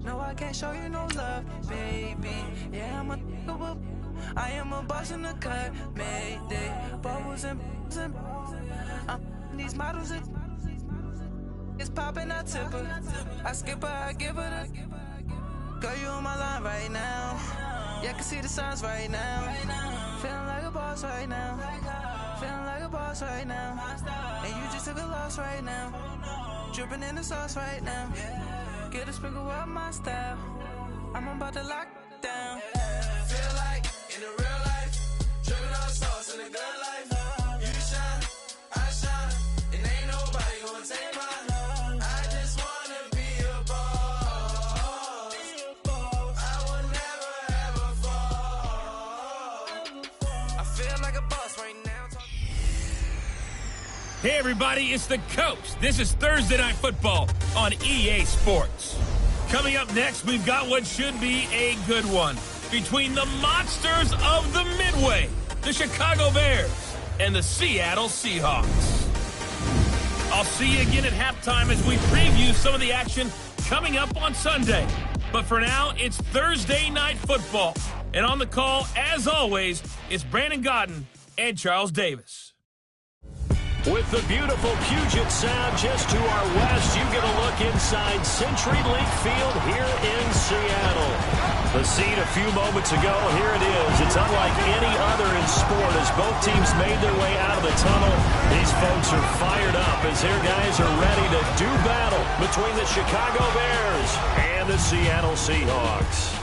No, I can't show you no love, baby. Yeah, I am a boss in the cut, mayday. Bubbles and these models it's popping, I tip her. I skip her, I give her the. Girl, you on my line right now. Yeah, I can see the signs right now. Feeling like a boss right now. Feeling like a boss right now. And you just took a loss right now. Dripping in the sauce right now. Get a sprinkle up my style. I'm about to lock down. Feel like in the real life, dripping on sauce in the good life. You shine, I shine, and ain't nobody gonna take mine. I just wanna be a boss. I would never ever fall. I feel like a boss right now. Hey everybody, it's the Coach. This is Thursday Night Football on EA Sports. Coming up next, we've got what should be a good one between the monsters of the Midway, the Chicago Bears, and the Seattle Seahawks. I'll see you again at halftime as we preview some of the action coming up on Sunday. But for now, it's Thursday Night Football. And on the call, as always, it's Brandon Godden and Charles Davis. With the beautiful Puget Sound just to our west, you get a look inside CenturyLink Field here in Seattle. The scene a few moments ago, here it is. It's unlike any other in sport as both teams made their way out of the tunnel. These folks are fired up as their guys are ready to do battle between the Chicago Bears and the Seattle Seahawks.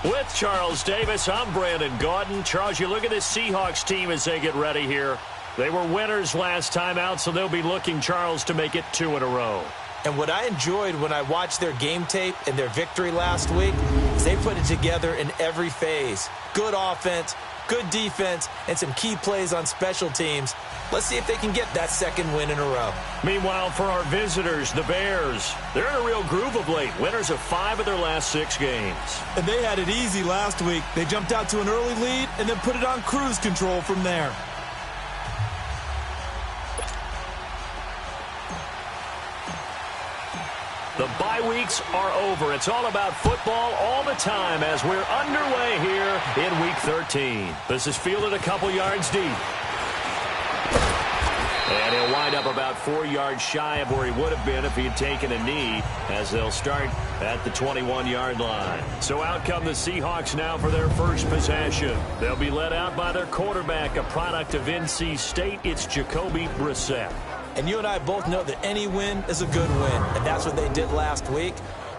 With Charles Davis, I'm Brandon Gaudin. Charles, you look at this Seahawks team as they get ready here. They were winners last time out, so they'll be looking, Charles, to make it 2 in a row. And what I enjoyed when I watched their game tape and their victory last week is they put it together in every phase. Good offense, good defense, and some key plays on special teams. Let's see if they can get that second win in a row. Meanwhile, for our visitors, the Bears, they're in a real groove of late. Winners of 5 of their last 6 games. And they had it easy last week. They jumped out to an early lead and then put it on cruise control from there. The bye weeks are over. It's all about football all the time as we're underway here in Week 13. This is fielded a couple yards deep. And he'll wind up about 4 yards shy of where he would have been if he had taken a knee as they'll start at the 21-yard line. So out come the Seahawks now for their first possession. They'll be led out by their quarterback, a product of NC State. It's Jacoby Brissett. And you and I both know that any win is a good win, and that's what they did last week.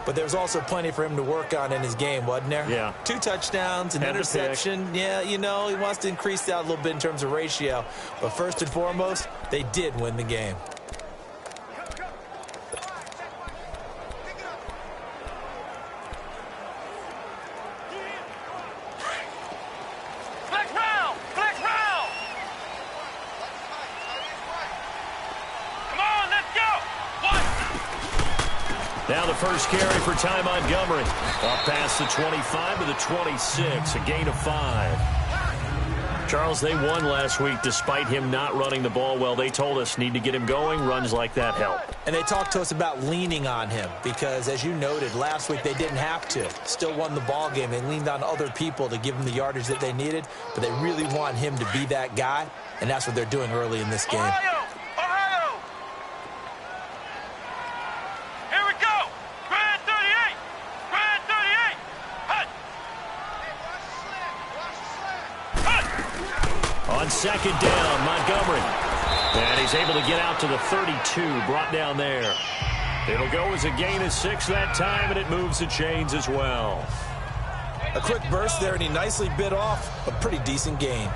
But there's also plenty for him to work on in his game, wasn't there? Yeah. 2 touchdowns, an interception. Yeah, you know, he wants to increase that a little bit in terms of ratio. But first and foremost, they did win the game. Now the first carry for Ty Montgomery. Up past the 25 to the 26, a gain of 5. Charles, they won last week despite him not running the ball well. They told us need to get him going. Runs like that help. And they talked to us about leaning on him because, as you noted, last week they didn't have to. Still won the ball game. They leaned on other people to give them the yardage that they needed, but they really want him to be that guy, and that's what they're doing early in this game. On second down, Montgomery. And he's able to get out to the 32, brought down there. It'll go as a gain of 6 that time, and it moves the chains as well. A quick burst there, and he nicely bit off a pretty decent gain.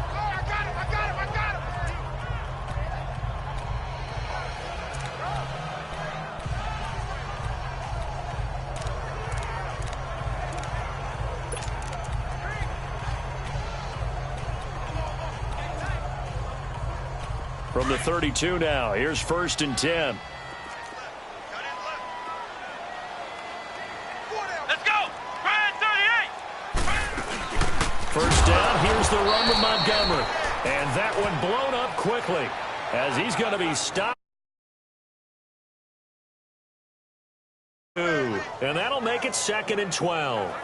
From the 32 now, here's 1st and 10. Let's go! Ryan 38! First down, here's the run with Montgomery. And that one blown up quickly as he's going to be stopped. And that'll make it 2nd and 12.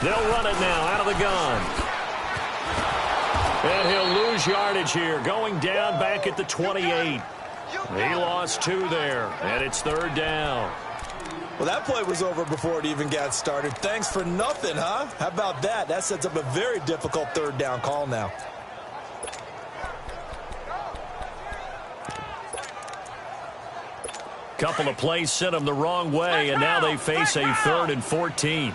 They'll run it now out of the gun. And he'll lose yardage here, going down back at the 28. He lost 2 there, and it's 3rd down. Well, that play was over before it even got started. Thanks for nothing, huh? How about that? That sets up a very difficult 3rd down call now. Couple of plays sent them the wrong way, and now they face a 3rd and 14.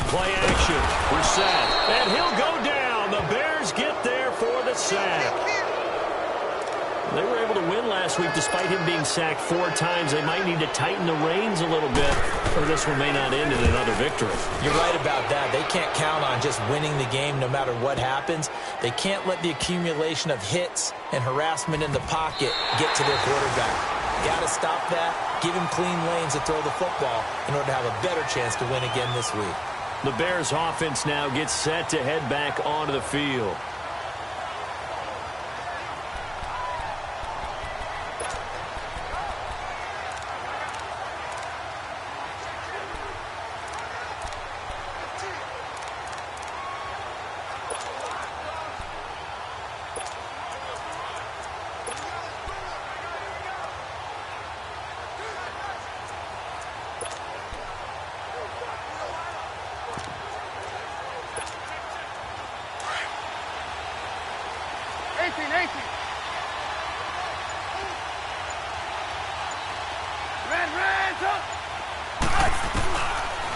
Play action. We're set. And he'll go down. The Bears get there for the sack. They were able to win last week despite him being sacked 4 times. They might need to tighten the reins a little bit, or this one may not end in another victory. You're right about that. They can't count on just winning the game no matter what happens. They can't let the accumulation of hits and harassment in the pocket get to their quarterback. Got to stop that. Give him clean lanes to throw the football in order to have a better chance to win again this week. The Bears offense now gets set to head back onto the field.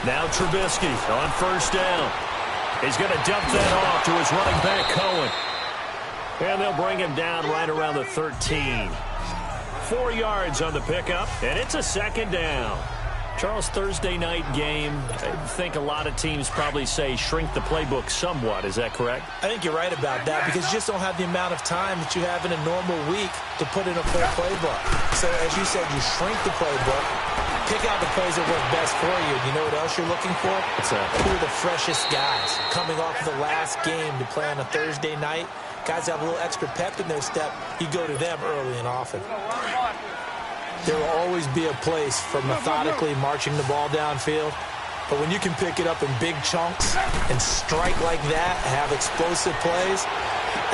Now Trubisky on 1st down. He's going to dump that off to his running back, Cohen. And they'll bring him down right around the 13. 4 yards on the pickup, and it's a 2nd down. Charles, Thursday night game, I think a lot of teams probably say shrink the playbook somewhat. Is that correct? I think you're right about that because you just don't have the amount of time that you have in a normal week to put in a full playbook. So, as you said, you shrink the playbook, pick out the plays that work best for you. You know what else you're looking for? What's that? Who are the freshest guys coming off of the last game to play on a Thursday night? Guys have a little extra pep in their step. You go to them early and often. There will always be a place for methodically marching the ball downfield. But when you can pick it up in big chunks and strike like that, have explosive plays,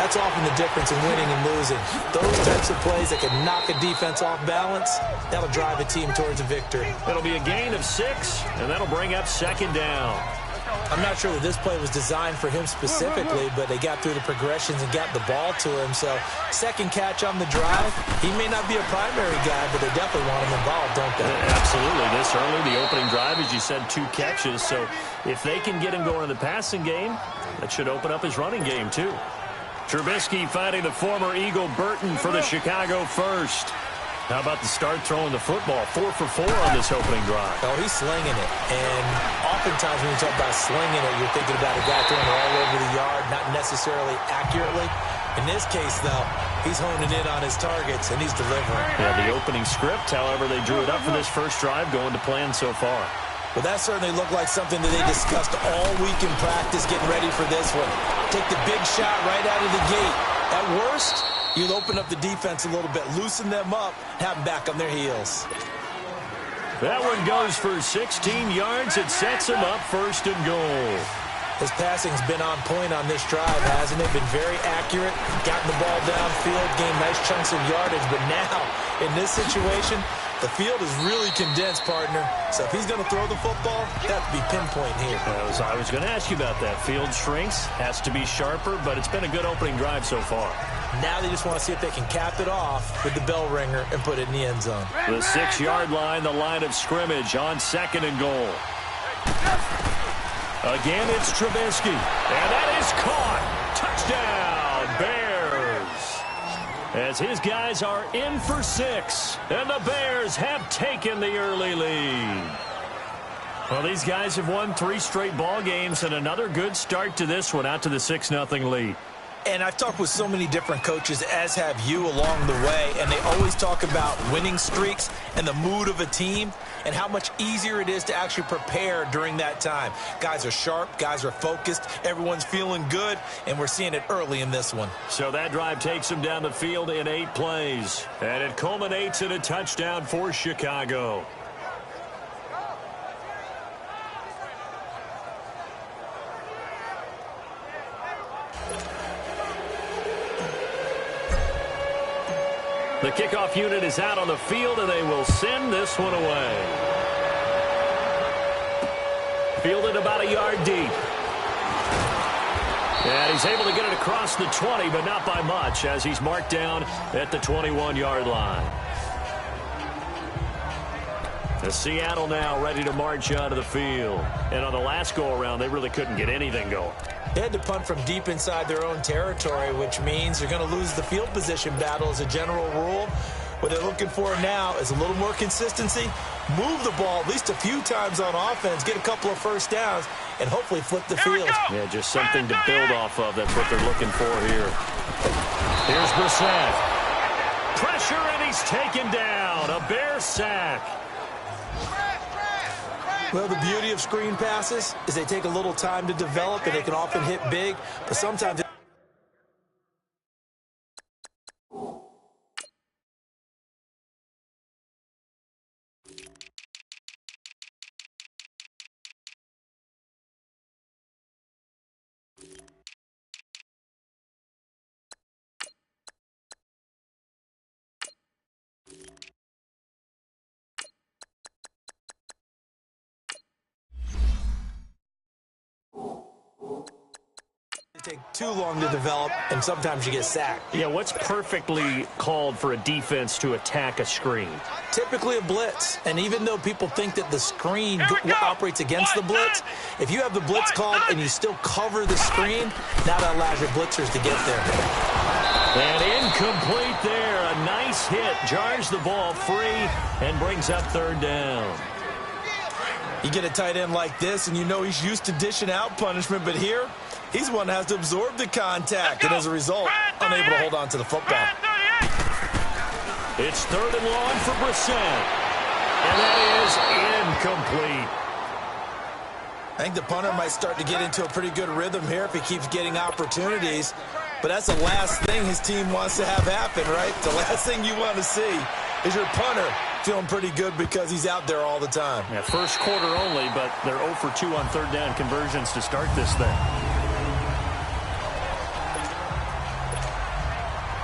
that's often the difference in winning and losing. Those types of plays that can knock a defense off balance, that'll drive a team towards a victory. It'll be a gain of 6, and that'll bring up 2nd down. I'm not sure that this play was designed for him specifically, but they got through the progressions and got the ball to him. So, 2nd catch on the drive. He may not be a primary guy, but they definitely want him involved, don't they? Absolutely. This early, the opening drive, as you said, 2 catches. So, if they can get him going in the passing game, that should open up his running game, too. Trubisky finding the former Eagle Burton for the Chicago first. How about the start throwing the football? 4 for 4 on this opening drive. Oh, he's slinging it. And oftentimes when you talk about slinging it, you're thinking about a guy throwing it all over the yard, not necessarily accurately. In this case, though, he's honing in on his targets, and he's delivering. Yeah, the opening script, however, they drew it up for this first drive, going to plan so far. Well, that certainly looked like something that they discussed all week in practice, getting ready for this one. Take the big shot right out of the gate. At worst, you'll open up the defense a little bit, loosen them up, have them back on their heels. That one goes for 16 yards. It sets him up 1st and goal. His passing's been on point on this drive, hasn't it? Been very accurate, gotten the ball downfield, gained nice chunks of yardage. But now, in this situation, the field is really condensed, partner. So if he's going to throw the football, that would be pinpoint here. I was going to ask you about that. Field shrinks, has to be sharper, but it's been a good opening drive so far. Now they just want to see if they can cap it off with the bell ringer and put it in the end zone. The 6-yard line, the line of scrimmage on 2nd and goal. Again, it's Trubisky. And that is caught. Touchdown, Bears. as his guys are in for 6. And the Bears have taken the early lead. Well, these guys have won 3 straight ball games and another good start to this one, out to the 6-0 lead. And I've talked with so many different coaches, as have you, along the way, and they always talk about winning streaks and the mood of a team and how much easier it is to actually prepare during that time. Guys are sharp, guys are focused, everyone's feeling good, and we're seeing it early in this one. So that drive takes them down the field in 8 plays, and it culminates in a touchdown for Chicago. The kickoff unit is out on the field, and they will send this one away. Fielded about a yard deep. And he's able to get it across the 20, but not by much, as he's marked down at the 21-yard line. The Seattle now ready to march onto the field. And on the last go-around, they really couldn't get anything going. They had to punt from deep inside their own territory, which means they're going to lose the field position battle as a general rule. What they're looking for now is a little more consistency, move the ball at least a few times on offense, get a couple of first downs, and hopefully flip the field. Yeah, just something to build off of. That's what they're looking for here. Here's Brissett. Pressure, and he's taken down. A Bear sack. Well, the beauty of screen passes is they take a little time to develop, and they can often hit big, but sometimes take too long to develop, and sometimes you get sacked. Yeah, what's perfectly called for a defense to attack a screen? Typically a blitz, and even though people think that the screen operates against the blitz, if you have the blitz called and you still cover the screen, now that allows your blitzers to get there. And incomplete there. A nice hit. Jars the ball free and brings up 3rd down. You get a tight end like this, and you know he's used to dishing out punishment, but here, he's the one that has to absorb the contact, and as a result, unable to hold on to the football. It's 3rd and long for Brissett. And that is incomplete. I think the punter might start to get into a pretty good rhythm here if he keeps getting opportunities. But that's the last thing his team wants to have happen, right? The last thing you want to see is your punter feeling pretty good because he's out there all the time. Yeah, first quarter only, but they're 0 for 2 on 3rd down conversions to start this thing.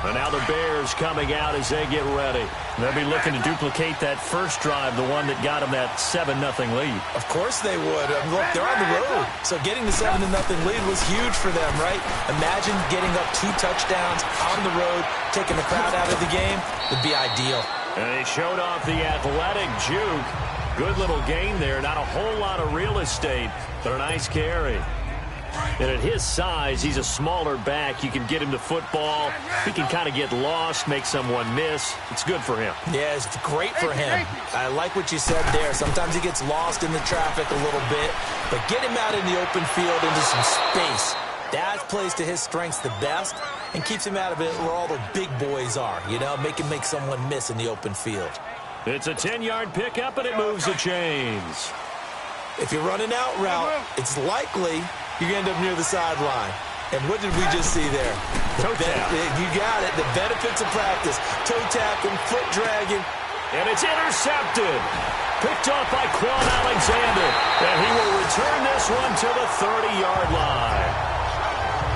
And now the Bears coming out as they get ready. They'll be looking to duplicate that first drive, the one that got them that 7-0 lead. Of course they would. Look, they're on the road. So getting the 7-0 lead was huge for them, right? Imagine getting up 2 touchdowns on the road, taking the crowd out of the game would be ideal. And they showed off the athletic juke. Good little gain there. Not a whole lot of real estate, but a nice carry. And at his size, he's a smaller back. You can get him to football. He can kind of get lost, make someone miss. It's good for him. Yeah, it's great for him. I like what you said there. Sometimes he gets lost in the traffic a little bit, but get him out in the open field into some space. That plays to his strengths the best and keeps him out of it where all the big boys are, you know, make him make someone miss in the open field. It's a 10-yard pickup, and it moves the chains. If you're running out route, it's likely you're going to end up near the sideline. And what did we just see there? Toe tap. You got it. The benefits of practice. Toe tapping, foot dragging. And it's intercepted. Picked off by Quan Alexander. And he will return this one to the 30-yard line.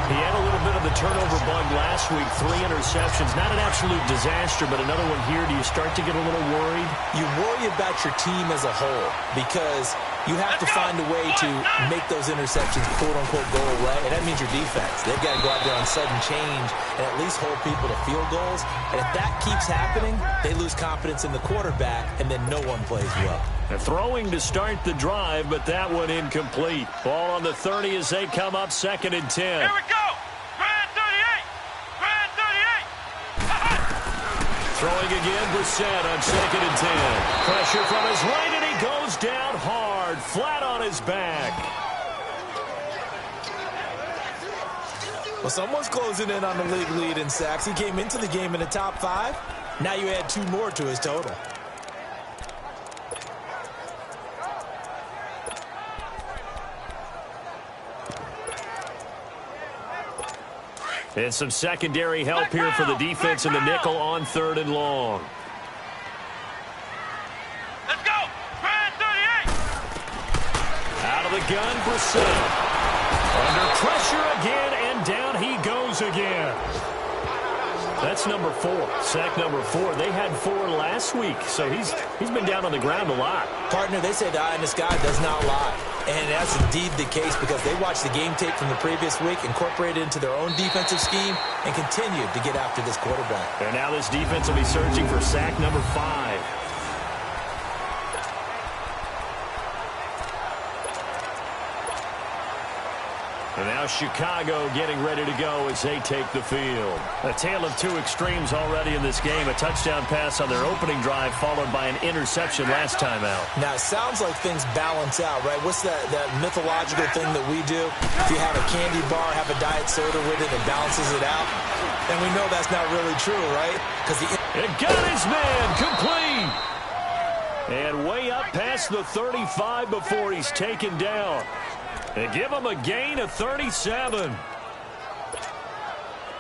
He had a little bit of the turnover bug last week. 3 interceptions. Not an absolute disaster, but another one here. Do you start to get a little worried? You worry about your team as a whole because you have to find a way to make those interceptions, quote-unquote, go away, and that means your defense. They've got to go out there on sudden change and at least hold people to field goals. And if that keeps happening, they lose confidence in the quarterback, and then no one plays well. They're throwing to start the drive, but that one incomplete. Ball on the 30 as they come up 2nd and 10. Here we go. Grand 38. Grand 38. Throwing again, Brissett on 2nd and 10. Pressure from his right, and he goes down hard, flat on his back. Well, someone's closing in on the league lead in sacks. He came into the game in the top 5. Now you add 2 more to his total. And some secondary help here for the defense in the nickel on 3rd and long. Let's go! Ryan 38! Out of the gun, Brissett. Under pressure again, and down he goes again. That's number 4. Sack number 4. They had 4 last week, so he's been down on the ground a lot. Partner, they say the eye in the sky does not lie. And that's indeed the case because they watched the game tape from the previous week, incorporated it into their own defensive scheme, and continued to get after this quarterback. And now this defense will be searching for sack number 5. And now Chicago getting ready to go as they take the field. A tale of 2 extremes already in this game. A touchdown pass on their opening drive followed by an interception last time out. Now, it sounds like things balance out, right? What's that mythological thing that we do? If you have a candy bar, have a diet soda with it, it balances it out. And we know that's not really true, right? Because it got his man complete. And way up past the 35 before he's taken down. They give him a gain of 37.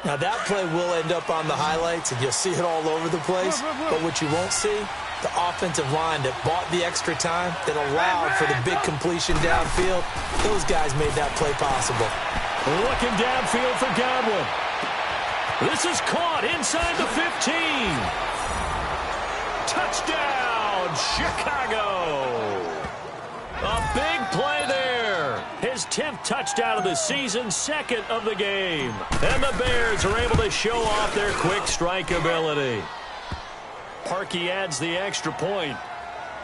Now, that play will end up on the highlights, and you'll see it all over the place. But what you won't see, the offensive line that bought the extra time, that allowed for the big completion downfield, those guys made that play possible. Looking downfield for Godwin. This is caught inside the 15. Touchdown, Chicago. A big play there. His 10th touchdown of the season, 2nd of the game. And the Bears are able to show off their quick strike ability. Parkey adds the extra point.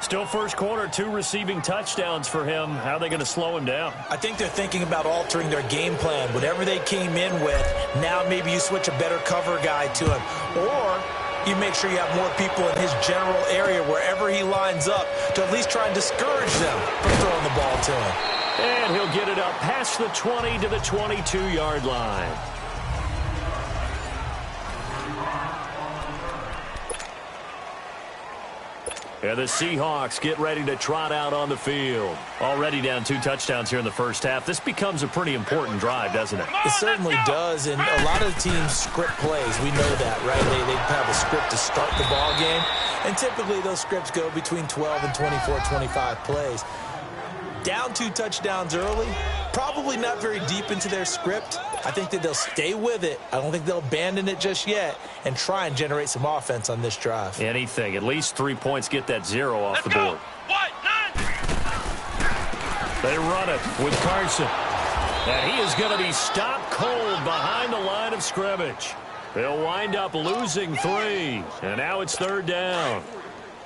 Still first quarter, 2 receiving touchdowns for him. How are they going to slow him down? I think they're thinking about altering their game plan. Whatever they came in with, now maybe you switch a better cover guy to him. Or you make sure you have more people in his general area wherever he lines up to at least try and discourage them from throwing the ball to him. And he'll get it up past the 20 to the 22-yard line. And the Seahawks get ready to trot out on the field. Already down 2 touchdowns here in the first half. This becomes a pretty important drive, doesn't it? It certainly does, and a lot of teams script plays. We know that, right? They have a script to start the ball game, and typically those scripts go between 12 and 24, 25 plays. Down 2 touchdowns early, probably not very deep into their script. I think that they'll stay with it. I don't think they'll abandon it just yet and try and generate some offense on this drive. Anything. At least 3 points, get that 0 off the board. They run it with Carson. And he is going to be stopped cold behind the line of scrimmage. They'll wind up losing 3. And now it's 3rd down.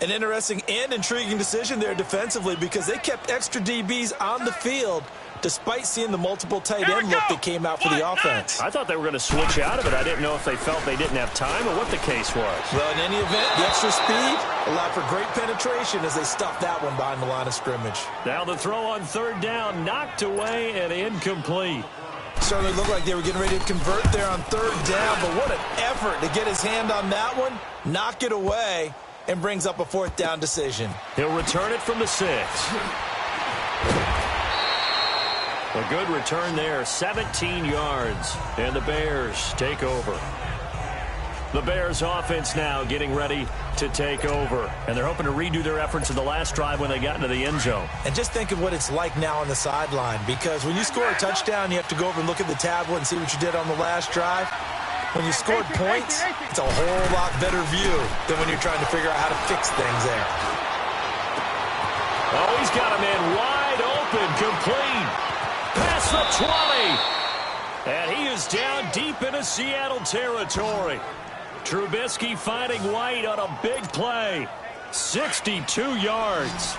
An interesting and intriguing decision there defensively because they kept extra DBs on the field despite seeing the multiple tight end look that came out for the offense. I thought they were going to switch out of it. I didn't know if they felt they didn't have time or what the case was. Well, in any event, the extra speed allowed for great penetration as they stuffed that one behind the line of scrimmage. Now the throw on 3rd down, knocked away and incomplete. Certainly looked like they were getting ready to convert there on 3rd down, but what an effort to get his hand on that one, knock it away, and brings up a 4th down decision. He'll return it from the 6. A good return there, 17 yards, and the Bears take over. The Bears offense now getting ready to take over, and they're hoping to redo their efforts in the last drive when they got into the end zone. And just think of what it's like now on the sideline, because when you score a touchdown, you have to go over and look at the tablet and see what you did on the last drive. When you scored points, it's a whole lot better view than when you're trying to figure out how to fix things there. Oh, he's got a man wide open, complete. Past the 20. And he is down deep into Seattle territory. Trubisky finding White on a big play. 62 yards.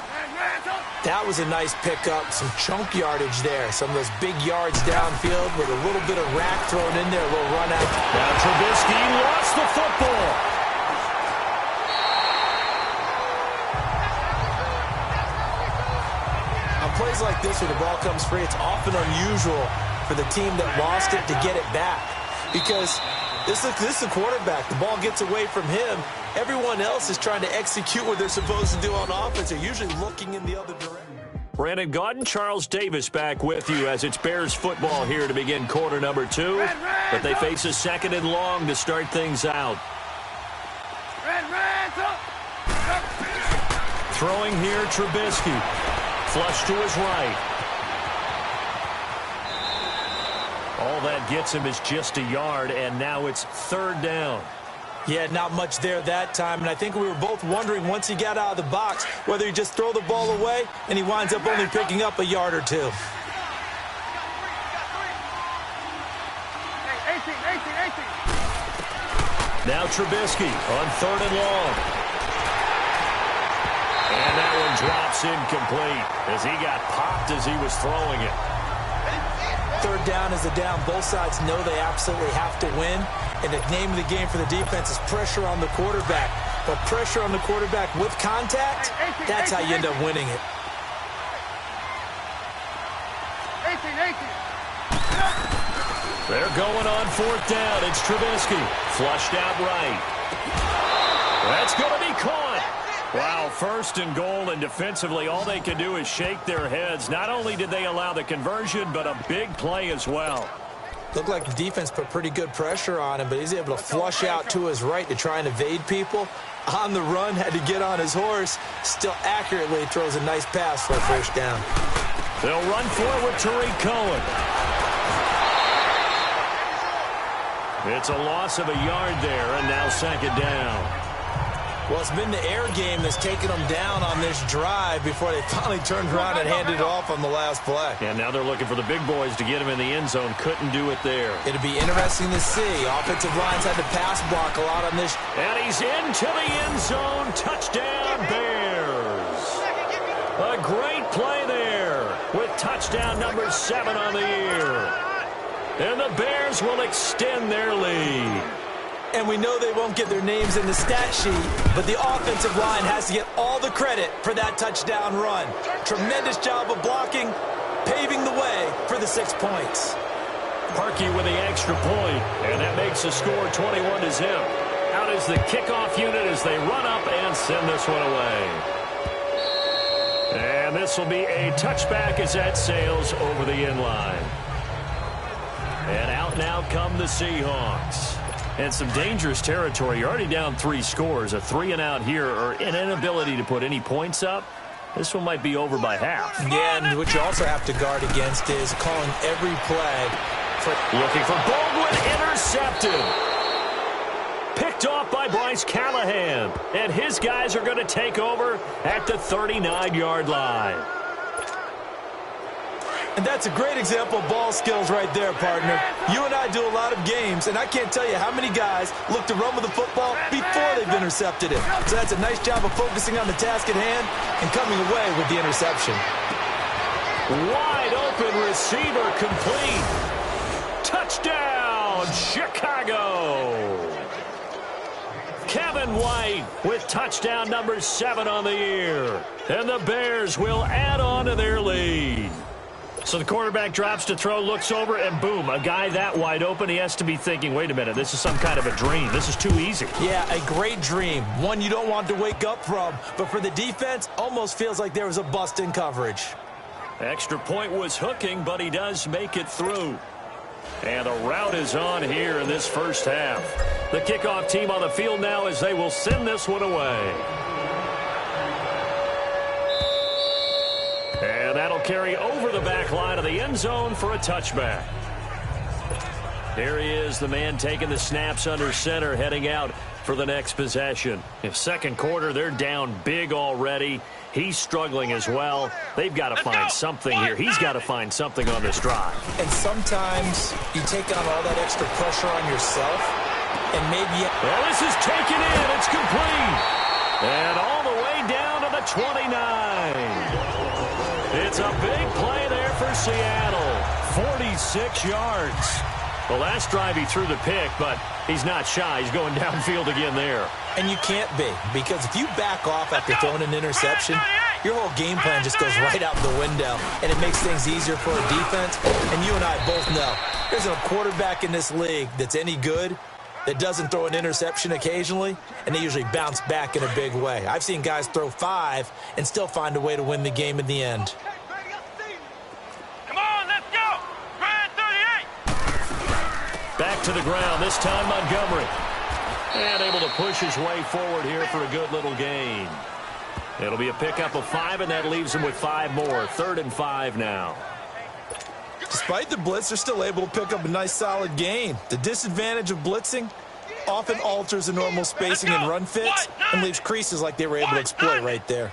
That was a nice pickup, some chunk yardage there. Some of those big yards downfield with a little bit of rack thrown in there, a little run out. Now Trubisky lost the football. plays like this where the ball comes free, it's often unusual for the team that lost it to get it back. Because this is the quarterback. The ball gets away from him. Everyone else is trying to execute what they're supposed to do on offense. They're usually looking in the other direction. Brandon Gaudin, Charles Davis back with you as it's Bears football here to begin quarter number 2. But they face a 2nd and long to start things out. Throwing here, Trubisky. Flush to his right. All that gets him is just a yard, and now it's 3rd down. Yeah, not much there that time, and I think we were both wondering once he got out of the box whether he just throw the ball away and he winds up only picking up a yard or 2. Now Trubisky on 3rd and long. And that one drops incomplete as he got popped as he was throwing it. 3rd down is a down. Both sides know they absolutely have to win. And the name of the game for the defense is pressure on the quarterback. But pressure on the quarterback with contact, that's how you end up winning it. They're going on 4th down. It's Trubisky. Flushed out right. That's going to be caught. Wow, 1st and goal, and defensively all they can do is shake their heads. Not only did they allow the conversion, but a big play as well. Looked like the defense put pretty good pressure on him, but he's able to flush out to his right to try and evade people. On the run, had to get on his horse. Still accurately throws a nice pass for a 1st down. They'll run forward Tariq Cohen. It's a loss of a yard there, and now 2nd down. Well, it's been the air game that's taken them down on this drive before they finally turned around and handed it off on the last play. And now they're looking for the big boys to get him in the end zone. Couldn't do it there. It'll be interesting to see. Offensive lines had to pass block a lot on this. And he's into the end zone. Touchdown, Bears. A great play there with touchdown number 7 on the year. And the Bears will extend their lead. And we know they won't get their names in the stat sheet, but the offensive line has to get all the credit for that touchdown run. Tremendous job of blocking, paving the way for the 6 points. Parkey with the extra point, and that makes the score 21-0. Out is the kickoff unit as they run up and send this one away. And this will be a touchback as that sails over the end line. And out now come the Seahawks. And some dangerous territory. You're already down 3 scores. A 3-and-out here, or an inability to put any points up. This one might be over by half. Yeah, and what you also have to guard against is calling every play. Looking for Baldwin, intercepted. Picked off by Bryce Callahan. And his guys are going to take over at the 39-yard line. And that's a great example of ball skills right there, partner. You and I do a lot of games, and I can't tell you how many guys look to run with the football before they've intercepted it. So that's a nice job of focusing on the task at hand and coming away with the interception. Wide open receiver complete. Touchdown, Chicago. Kevin White with touchdown number 7 on the year. And the Bears will add on to their lead. So the quarterback drops to throw, looks over, and boom, a guy that wide open, he has to be thinking, wait a minute, this is some kind of a dream. This is too easy. Yeah, a great dream. One you don't want to wake up from. But for the defense, almost feels like there was a bust in coverage. Extra point was hooking, but he does make it through. And the route is on here in this first half. The kickoff team on the field now as they will send this one away. And that'll carry over the back line of the end zone for a touchback. Here he is, the man taking the snaps under center, heading out for the next possession. If second quarter, they're down big already. He's struggling as well. They've got to find something here. He's got to find something on this drive. And sometimes you take on all that extra pressure on yourself, and maybe... Well, this is taken in. It's complete. And all the way down to the 29. It's a big play there for Seattle. 46 yards. The last drive he threw the pick, but he's not shy. He's going downfield again there. And you can't be, because if you back off after throwing an interception, your whole game plan just goes right out the window, and it makes things easier for a defense. And you and I both know there's a quarterback in this league that's any good that doesn't throw an interception occasionally, and they usually bounce back in a big way. I've seen guys throw 5 and still find a way to win the game in the end. Come on, let's go. Grand 38. Back to the ground, this time Montgomery. And able to push his way forward here for a good little gain. It'll be a pickup of 5, and that leaves him with 5 more. 3rd and 5 now. Despite the blitz, they're still able to pick up a nice, solid gain. The disadvantage of blitzing often alters the normal spacing and run fits and leaves creases like they were able to exploit right there.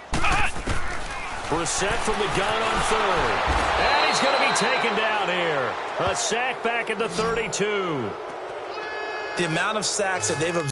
Brissett from the gun on 3rd. And he's going to be taken down here. A sack back at the 32. The amount of sacks that they've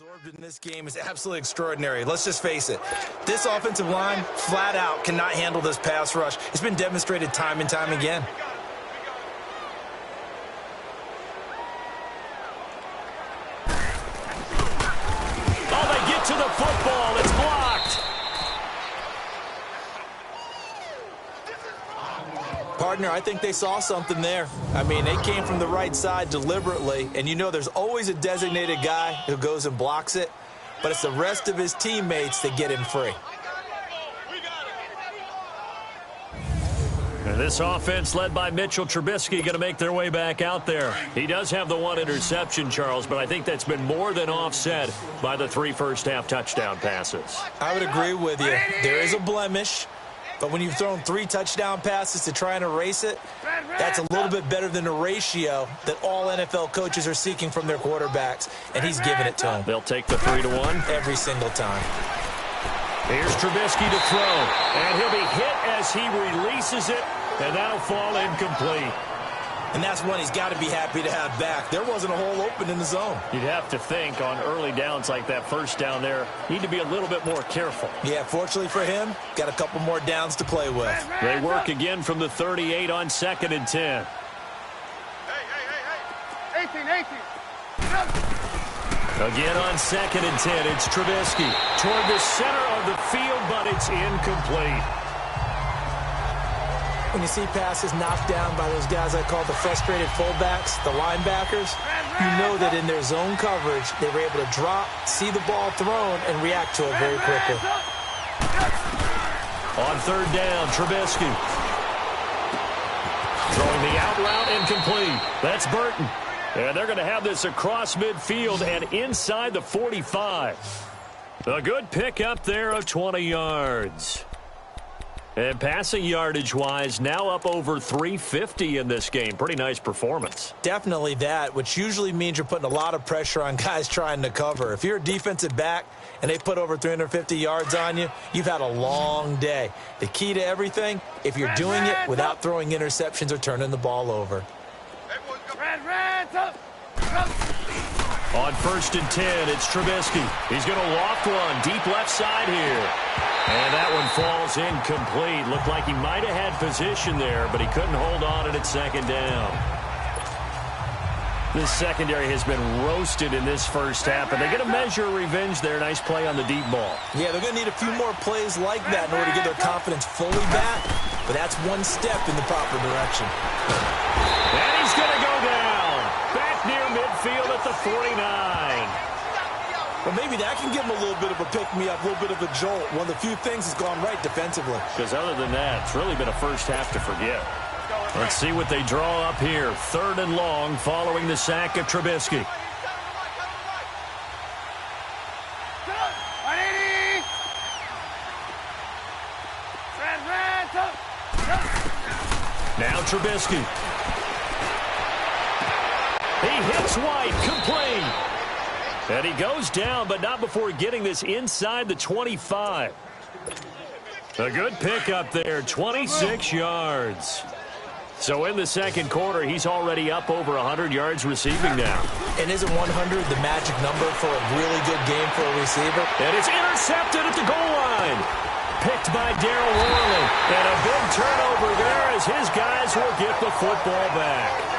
Absorbed in this game is absolutely extraordinary. Let's just face it. This offensive line, flat out, cannot handle this pass rush. It's been demonstrated time and time again. Oh, they get to the football. It's blocked. Partner, I think they saw something there. I mean, they came from the right side deliberately, and you know there's always a designated guy who goes and blocks it, but it's the rest of his teammates that get him free. And this offense led by Mitchell Trubisky going to make their way back out there. He does have the one interception, Charles, but I think that's been more than offset by the 3 first-half touchdown passes. I would agree with you. There is a blemish. But when you've thrown 3 touchdown passes to try and erase it, that's a little bit better than the ratio that all NFL coaches are seeking from their quarterbacks, and he's giving it to them. They'll take the 3-1. Every single time. Here's Trubisky to throw, and he'll be hit as he releases it, and that'll fall incomplete. And that's one he's got to be happy to have back. There wasn't a hole open in the zone. You'd have to think on early downs like that first down there, need to be a little bit more careful. Yeah, fortunately for him, got a couple more downs to play with. They work again from the 38 on 2nd and 10. Hey. 18. Again on 2nd and 10, it's Trubisky toward the center of the field, but it's incomplete. When you see passes knocked down by those guys I call the frustrated fullbacks, the linebackers, you know that in their zone coverage, they were able to drop, see the ball thrown, and react to it very quickly. On 3rd down, Trubisky. Throwing the out route incomplete. That's Burton. And they're going to have this across midfield and inside the 45. A good pick up there of 20 yards. And passing yardage-wise, now up over 350 in this game. Pretty nice performance. Definitely that, which usually means you're putting a lot of pressure on guys trying to cover. If you're a defensive back and they put over 350 yards on you, you've had a long day. The key to everything, if you're doing it without throwing interceptions or turning the ball over. On 1st and 10, it's Trubisky. He's going to loft one deep left side here. And that one falls incomplete. Looked like he might have had position there, but he couldn't hold on at 2nd down. This secondary has been roasted in this first half, and they're going to measure revenge there. Nice play on the deep ball. Yeah, they're going to need a few more plays like that in order to get their confidence fully back, but that's one step in the proper direction. And he's going to go down. Back near midfield at the 49. Well, maybe that can give him a little bit of a pick-me-up, a little bit of a jolt. One of the few things has gone right defensively. Because other than that, it's really been a first half to forget. Let's see what they draw up here. 3rd and long following the sack of Trubisky. Now Trubisky. He hits White, complete. And he goes down, but not before getting this inside the 25. A good pickup there, 26 yards. So in the second quarter, he's already up over 100 yards receiving now. And isn't 100 the magic number for a really good game for a receiver? And it's intercepted at the goal line. Picked by Darryl Worley. And a big turnover there as his guys will get the football back.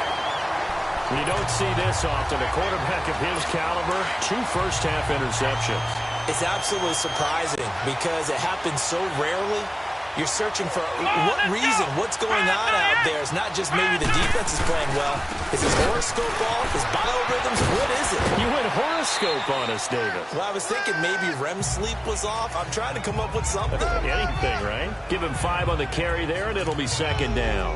You don't see this often. A quarterback of his caliber, 2 first-half interceptions. It's absolutely surprising because it happens so rarely. You're searching for what reason, what's going on out there. It's not just maybe the defense is playing well. Is his horoscope off? His biorhythms? What is it? You went horoscope on us, David. Well, I was thinking maybe REM sleep was off. I'm trying to come up with something. Anything, right? Give him 5 on the carry there, and it'll be 2nd down.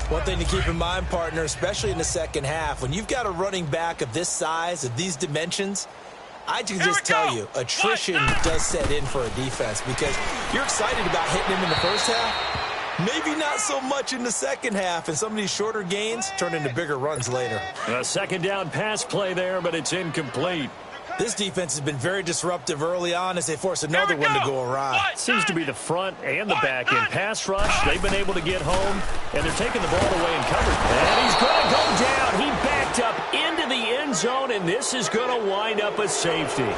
One thing to keep in mind, partner, especially in the second half, when you've got a running back of this size, of these dimensions, I can just tell you, attrition does set in for a defense because you're excited about hitting him in the first half. Maybe not so much in the second half, and some of these shorter gains turn into bigger runs later. A 2nd down pass play there, but it's incomplete. This defense has been very disruptive early on as they force another one to go awry. Seems to be the front and the back end. Pass rush, they've been able to get home, and they're taking the ball away and covered. And he's going to go down. He backed kicked up into the end zone, and this is going to wind up a safety.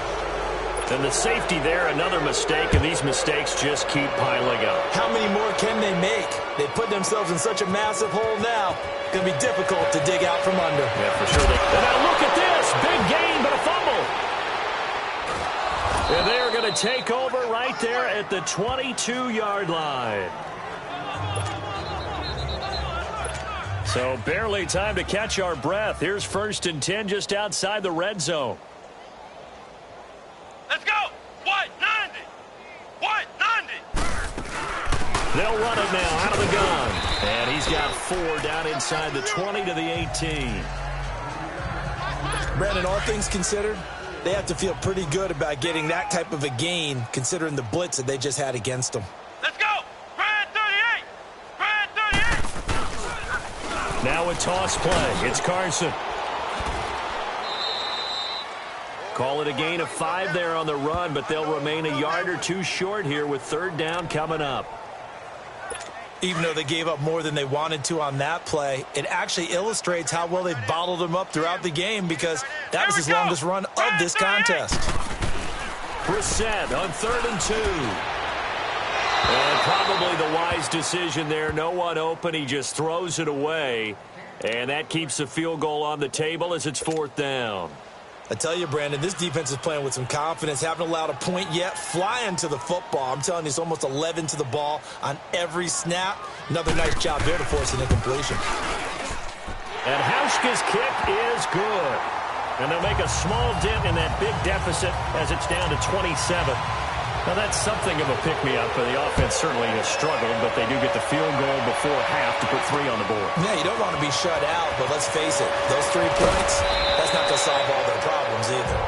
And the safety there, another mistake, and these mistakes just keep piling up. How many more can they make? They put themselves in such a massive hole now. It's going to be difficult to dig out from under. Yeah, for sure. And now look at this. Big gain, but a fumble. And they're going to take over right there at the 22-yard line. So barely time to catch our breath. Here's 1st and 10 just outside the red zone. Let's go. White 90. White 90. They'll run it now out of the gun. And he's got 4 down inside the 20 to the 18. Brandon, all things considered, they have to feel pretty good about getting that type of a gain considering the blitz that they just had against them. Let's go. Brad 38. Brad 38. Now a toss play. It's Carson. Call it a gain of 5 there on the run, but they'll remain a yard or 2 short here with 3rd down coming up. Even though they gave up more than they wanted to on that play, it actually illustrates how well they bottled them up throughout the game because that was his longest run of this contest. Brissett on 3rd and 2. And probably the wise decision there. No one open. He just throws it away. And that keeps the field goal on the table as it's 4th down. I tell you, Brandon, this defense is playing with some confidence. Haven't allowed a point yet. Flying to the football. I'm telling you, it's almost 11 to the ball on every snap. Another nice job there to force an incompletion. And Hauschka's kick is good. And they'll make a small dent in that big deficit as it's down to 27. Now, that's something of a pick-me-up. The offense certainly has struggled, but they do get the field goal before half to put 3 on the board. Yeah, you don't want to be shut out, but let's face it, those 3 points, that's not going to solve all their problems either.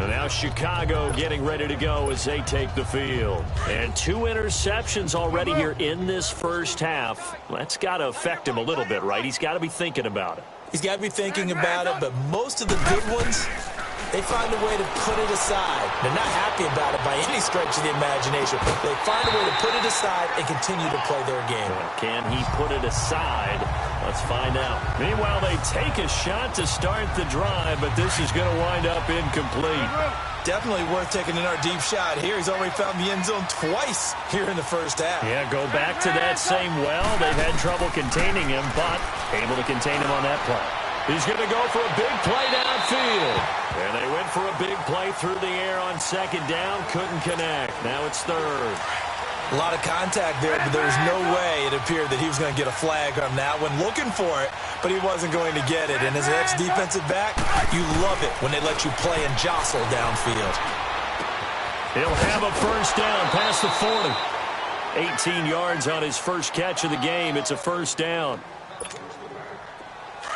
And now Chicago getting ready to go as they take the field. And 2 interceptions already here in this first half. That's got to affect him a little bit, right? He's got to be thinking about it. He's got to be thinking about it, but most of the good ones, they find a way to put it aside. They're not happy about it by any stretch of the imagination. They find a way to put it aside and continue to play their game. Can he put it aside? Let's find out. Meanwhile, they take a shot to start the drive, but this is going to wind up incomplete. Definitely worth taking another deep shot here. He's already found the end zone twice here in the first half. Yeah, go back to that same well. They've had trouble containing him, but able to contain him on that play. He's going to go for a big play downfield. And they went for a big play through the air on 2nd down. Couldn't connect. Now it's 3rd. A lot of contact there, but there was no way it appeared that he was going to get a flag on that one. Looking for it, but he wasn't going to get it. And as an ex-defensive back, you love it when they let you play and jostle downfield. He'll have a 1st down past the 40. 18 yards on his first catch of the game. It's a 1st down.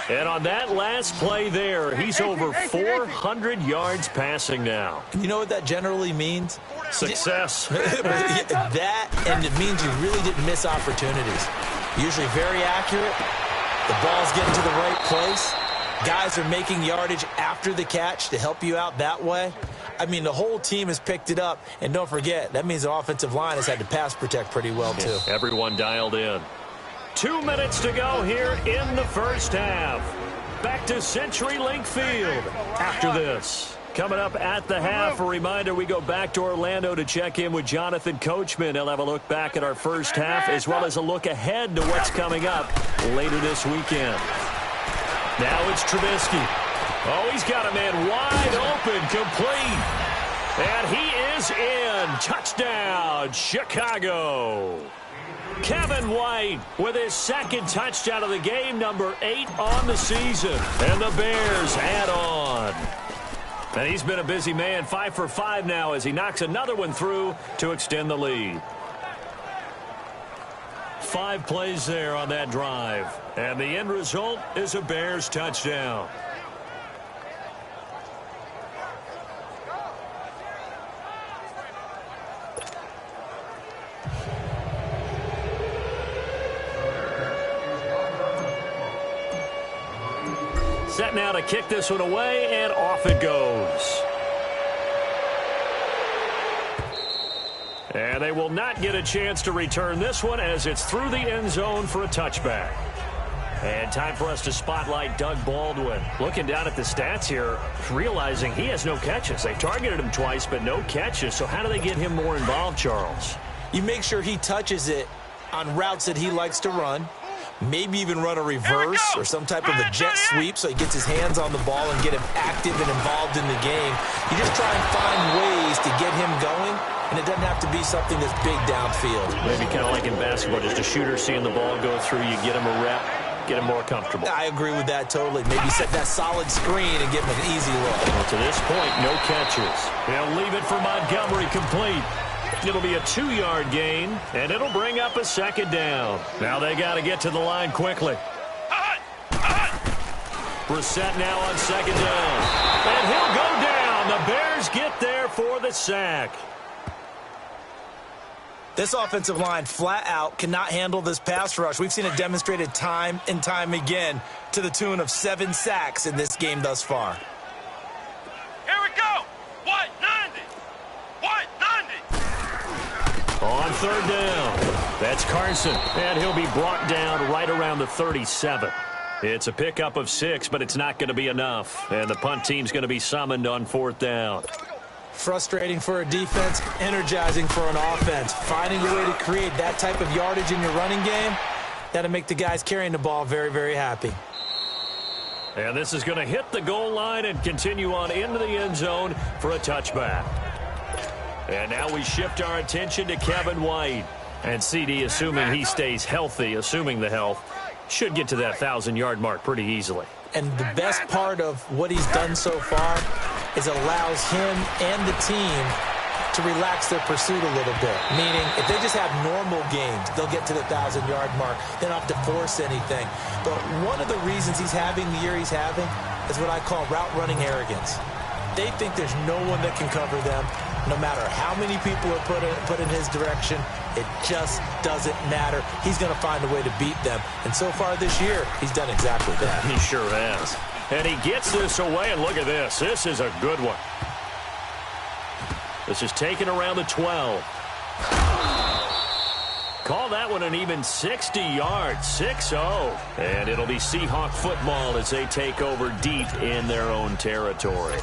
And on that last play there, he's over 400 yards passing now. You know what that generally means? Success. That, and it means you really didn't miss opportunities. Usually very accurate. The ball's getting to the right place. Guys are making yardage after the catch to help you out that way. I mean, the whole team has picked it up. And don't forget, that means the offensive line has had to pass protect pretty well, too. Everyone dialed in. 2 minutes to go here in the first half. Back to CenturyLink Field after this. Coming up at the half, a reminder, we go back to Orlando to check in with Jonathan Coachman. He'll have a look back at our first half as well as a look ahead to what's coming up later this weekend. Now it's Trubisky. Oh, he's got a man wide open, complete. And he is in. Touchdown, Chicago. Kevin White with his 2nd touchdown of the game, number 8 on the season. And the Bears add on. And he's been a busy man, 5 for 5 now as he knocks another one through to extend the lead. 5 plays there on that drive. And the end result is a Bears touchdown. Set now to kick this one away, and off it goes. And they will not get a chance to return this one as it's through the end zone for a touchback. And time for us to spotlight Doug Baldwin. Looking down at the stats here, realizing he has no catches. They targeted him twice, but no catches. So how do they get him more involved, Charles? You make sure he touches it on routes that he likes to run. Maybe even run a reverse or some type of a jet sweep so he gets his hands on the ball and get him active and involved in the game. You just try and find ways to get him going, and it doesn't have to be something that's big downfield. Maybe kind of like in basketball, just a shooter seeing the ball go through, you get him a rep, get him more comfortable. I agree with that totally. Maybe set that solid screen and give him an easy look. Well, to this point, no catches. They'll leave it for Montgomery complete. It'll be a 2-yard gain, and it'll bring up a second down. Now they got to get to the line quickly. Brissett now on second down. And he'll go down. The Bears get there for the sack. This offensive line flat out cannot handle this pass rush. We've seen it demonstrated time and time again to the tune of 7 sacks in this game thus far. Here we go. What? 90. What? 90. On third down, that's Carson, and he'll be brought down right around the 37. It's a pickup of 6, but it's not going to be enough, and the punt team's going to be summoned on fourth down. Frustrating for a defense, energizing for an offense. Finding a way to create that type of yardage in your running game, that'll make the guys carrying the ball very, very happy. And this is going to hit the goal line and continue on into the end zone for a touchback. And now we shift our attention to Kevin White. And CD, assuming he stays healthy, assuming the health, should get to that 1,000-yard mark pretty easily. And the best part of what he's done so far is allows him and the team to relax their pursuit a little bit. Meaning, if they just have normal games, they'll get to the 1,000-yard mark. They don't have to force anything. But one of the reasons he's having the year he's having is what I call route running arrogance. They think there's no one that can cover them. No matter how many people are put in his direction, it just doesn't matter. He's going to find a way to beat them. And so far this year, he's done exactly that. He sure has. And he gets this away, and look at this. This is a good one. This is taken around the 12. Call that one an even 60 yards, 6-0. And it'll be Seahawk football as they take over deep in their own territory.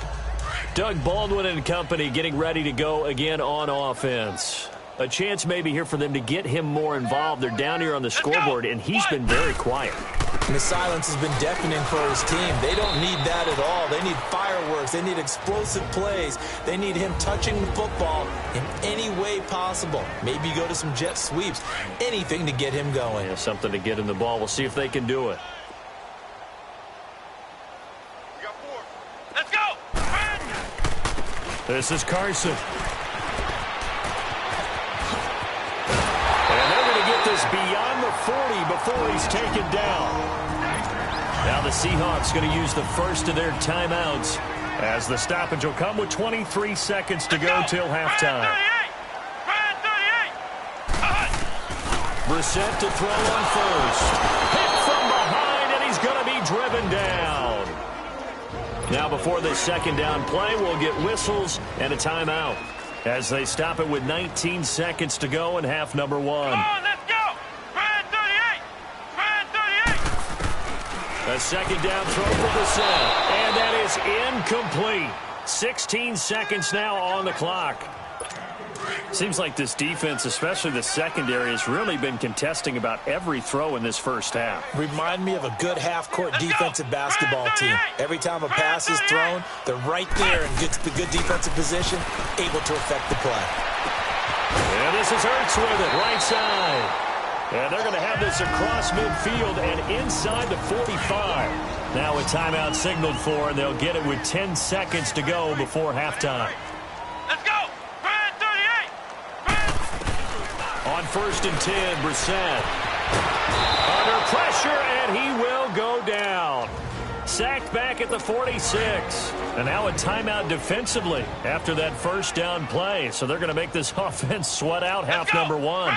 Doug Baldwin and company getting ready to go again on offense. A chance maybe here for them to get him more involved. They're down here on the scoreboard, and he's been very quiet. And the silence has been deafening for his team. They don't need that at all. They need fireworks. They need explosive plays. They need him touching the football in any way possible. Maybe go to some jet sweeps. Anything to get him going. Yeah, something to get him the ball. We'll see if they can do it. Let's go. This is Carson. And they're going to get this beyond the 40 before he's taken down. Now the Seahawks going to use the first of their timeouts as the stoppage will come with 23 seconds to go till halftime. Brissett to throw on first. Hit from behind, and he's going to be driven down. Now before this second down play, we'll get whistles and a timeout as they stop it with 19 seconds to go in half number 1. Come on, let's go. 38. A second down throw for Brissett, and that is incomplete. 16 seconds now on the clock. Seems like this defense, especially the secondary, has really been contesting about every throw in this first half. Remind me of a good half-court defensive basketball team. Every time a pass is thrown, they're right there in good defensive position, able to affect the play. And this is Ertz with it, right side. And they're going to have this across midfield and inside the 45. Now a timeout signaled for, and they'll get it with 10 seconds to go before halftime. Let's go. On 1st and 10, Brissett. Under pressure, and he will go down. Sacked back at the 46. And now a timeout defensively after that first down play. So they're going to make this offense sweat out half number 1.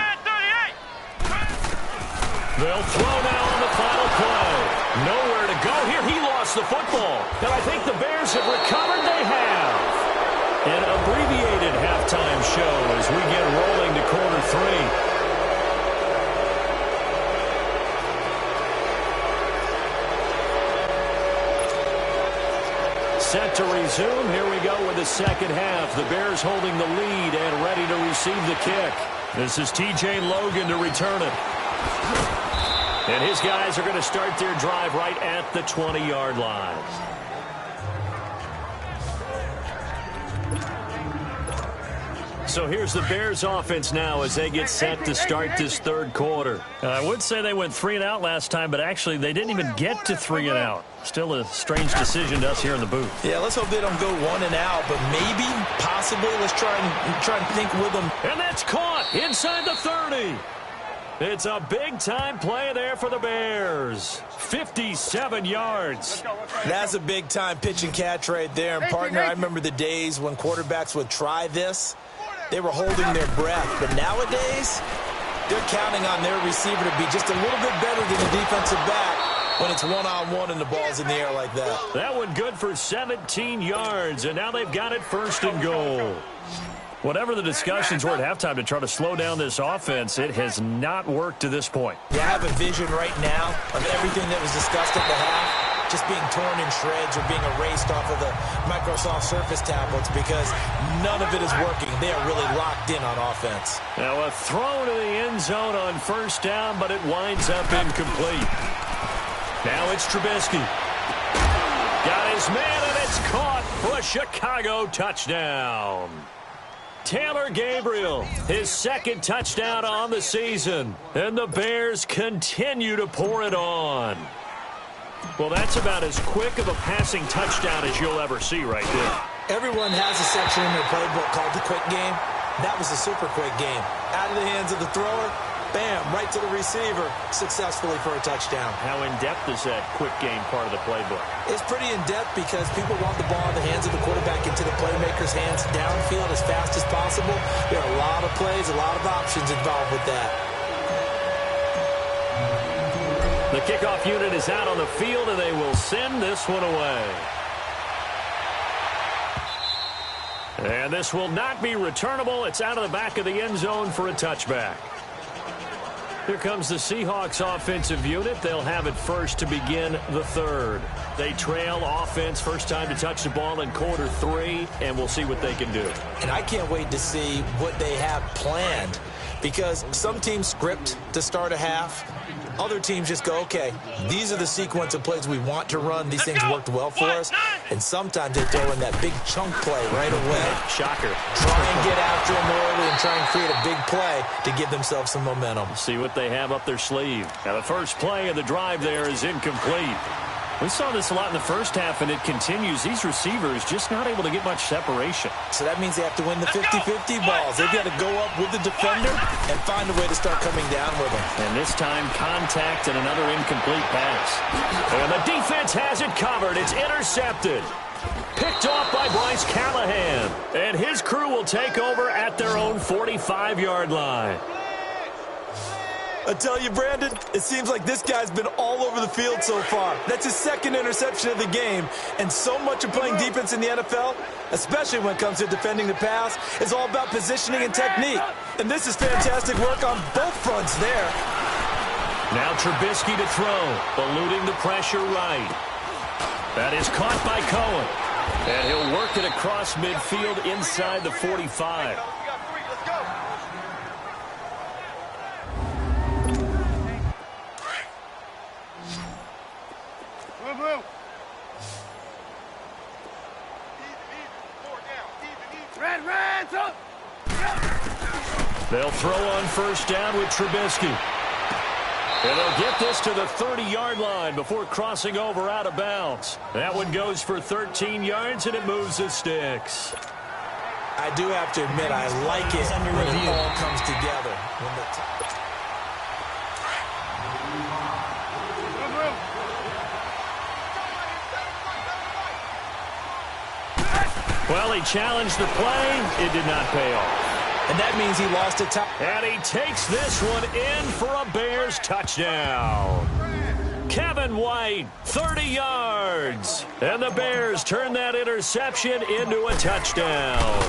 They'll throw now on the final play. Nowhere to go here. He lost the football. And I think the Bears have recovered. They have. An abbreviated half halftime show as we get rolling to quarter three. Set to resume. Here we go with the second half. The Bears holding the lead and ready to receive the kick. This is T.J. Logan to return it. And his guys are going to start their drive right at the 20-yard line. So here's the Bears offense now as they get set to start this third quarter. I would say they went 3 and out last time, but actually they didn't even get to 3 and out. Still a strange decision to us here in the booth. Yeah, let's hope they don't go 1 and out, but maybe, possibly, let's try and think with them. And that's caught inside the 30. It's a big-time play there for the Bears. 57 yards. That's a big-time pitch and catch right there. And, partner, I remember the days when quarterbacks would try this. They were holding their breath. But nowadays, they're counting on their receiver to be just a little bit better than the defensive back when it's one-on-one and the ball's in the air like that. That one good for 17 yards, and now they've got it first and goal. Whatever the discussions were at halftime to try to slow down this offense, it has not worked to this point. Yeah, I have a vision right now of everything that was discussed at the half just being torn in shreds or being erased off of the Microsoft Surface tablets because none of it is working. They are really locked in on offense. Now a throw to the end zone on first down, but it winds up incomplete. Now it's Trubisky. Got his man, and it's caught for a Chicago touchdown. Taylor Gabriel, his second touchdown on the season. And the Bears continue to pour it on. Well, that's about as quick of a passing touchdown as you'll ever see right there. Everyone has a section in their playbook called the quick game. That was a super quick game. Out of the hands of the thrower, bam, right to the receiver, successfully for a touchdown. How in-depth is that quick game part of the playbook? It's pretty in-depth because people want the ball in the hands of the quarterback into the playmaker's hands downfield as fast as possible. There are a lot of plays, a lot of options involved with that. The kickoff unit is out on the field, and they will send this one away. And this will not be returnable. It's out of the back of the end zone for a touchback. Here comes the Seahawks offensive unit. They'll have it first to begin the third. They trail offense first time to touch the ball in quarter three, and we'll see what they can do. And I can't wait to see what they have planned because some teams script to start a half. Other teams just go, okay, these are the sequence of plays we want to run. These things worked well for us. And sometimes they throw in that big chunk play right away. Shocker. Try and get after them early and try and create a big play to give themselves some momentum. See what they have up their sleeve. Now the first play of the drive there is incomplete. We saw this a lot in the first half, and it continues. These receivers just not able to get much separation. So that means they have to win the 50-50 balls. They've got to go up with the defender and find a way to start coming down with them. And this time, contact and another incomplete pass. And the defense has it covered. It's intercepted. Picked off by Bryce Callahan. And his crew will take over at their own 45-yard line. I tell you, Brandon, it seems like this guy's been all over the field so far. That's his second interception of the game. And so much of playing defense in the NFL, especially when it comes to defending the pass, is all about positioning and technique. And this is fantastic work on both fronts there. Now Trubisky to throw, eluding the pressure right. That is caught by Cohen. And he'll work it across midfield inside the 45. They'll throw on first down with Trubisky. And they'll get this to the 30-yard line before crossing over out of bounds. That one goes for 13 yards, and it moves the sticks. I do have to admit, I like it when it all comes together. Well, he challenged the play. It did not pay off. And that means he lost a time. And he takes this one in for a Bears touchdown. Kevin White, 30 yards. And the Bears turn that interception into a touchdown.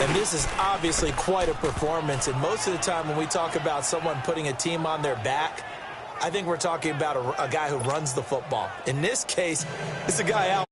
And this is obviously quite a performance. And most of the time when we talk about someone putting a team on their back, I think we're talking about a guy who runs the football. In this case, it's a guy out.